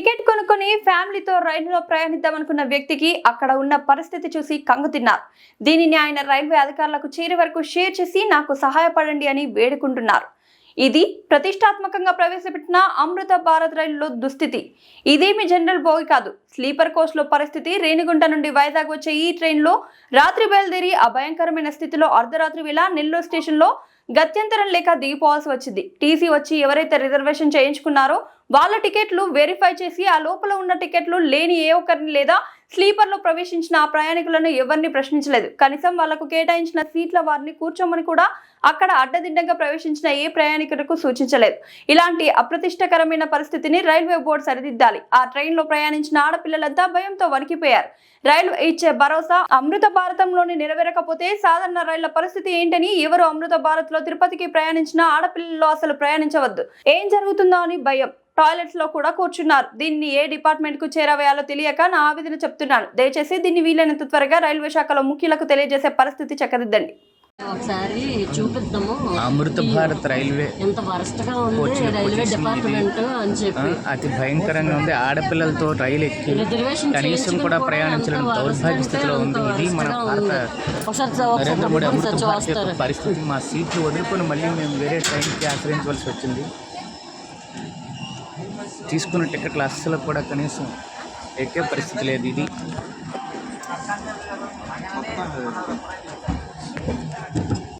Ticket కొనుక్కొని ఫ్యామిలీతో రైలులో ప్రయాణిద్దామనుకున్న వ్యక్తికి అక్కడ ఉన్న పరిస్థితి చూసి కంగుతిన్నారు. దీనిని ఆయన రైల్వే అధికారులకు చేరే వరకు షేర్ చేసి నాకు సహాయపడండి అని వేడుకుంటున్నారు. ఇది ప్రతిష్టాత్మకంగా ప్రవేశపెట్టిన అమృత భారత్ రైలులో దుస్థితి. ఇదేమి జనరల్ బోగి కాదు, స్లీపర్ కోచ్ లో పరిస్థితి. రేణిగుంట నుండి వైజాగ్ వచ్చే ఈ ట్రైన్లో రాత్రి బయలుదేరి అభయంకరమైన స్థితిలో అర్ధరాత్రి వేళ నెల్లూరు స్టేషన్ లో గత్యంతరం లేక దిగిపోవాల్సి వచ్చింది. టీసీ వచ్చి ఎవరైతే రిజర్వేషన్ చేయించుకున్నారో వాళ్ళ టికెట్లు వెరిఫై చేసి ఆ లోపల ఉన్న టికెట్లు లేని ఏ ఒక్కరిని లేదా స్లీపర్ లో ప్రవేశించిన ఆ ప్రయాణికులను ఎవరిని ప్రశ్నించలేదు. కనీసం వాళ్లకు కేటాయించిన సీట్ల వారిని కూర్చోమని కూడా అక్కడ అడ్డదిడ్డంగా ప్రవేశించిన ఏ ప్రయాణికులకు సూచించలేదు. ఇలాంటి అప్రతిష్టకరమైన పరిస్థితిని రైల్వే బోర్డు సరిదిద్దాలి. ఆ ట్రైన్ లో ప్రయాణించిన ఆడపిల్లలంతా భయంతో వణికిపోయారు. రైలు ఇచ్చే భరోసా అమృత భారతంలోని నెరవేరకపోతే సాధారణ రైళ్ల పరిస్థితి ఏంటని ఎవరు అమృత భారత్ లో తిరుపతికి ప్రయాణించిన ఆడపిల్లల్లో అసలు ప్రయాణించవద్దు. ఏం జరుగుతుందో అని భయం. టాయిలెట్స్ లో కూడా కూర్చున్నారు. దీన్ని ఏ డిపార్ట్మెంట్ కు చేరవేయాలో తెలియక నా ఆవేదన చెప్తున్నాను. దయచేసి దీన్ని వీలైనంత త్వరగా రైల్వే శాఖలో ముఖ్యులకు తెలియజేసే పరిస్థితి చక్కదిద్దండి. ఒకసారి చూపిద్దాము అమృత భారత్ రైల్వే ఎంత వరస్ట్గా ఉంది రైల్వే డిపార్ట్మెంట్ అని చెప్పి అతి భయంకరంగా ఉంది. ఆడపిల్లలతో రైలు ఎక్కి కనీసం కూడా ప్రయాణించడం దౌర్భాగ్య స్థితిలో ఉంది. ఇది మన భారత నరేంద్ర మోడీ అమృత భారత్ యొక్క పరిస్థితి. మా సీట్లు వదులుకొని మళ్ళీ మేము వేరే ట్రైన్కి ఆశ్రయించవలసి వచ్చింది. తీసుకున్న టికెట్లు అస్సలు కూడా కనీసం ఎక్కే పరిస్థితి లేదు. ఇది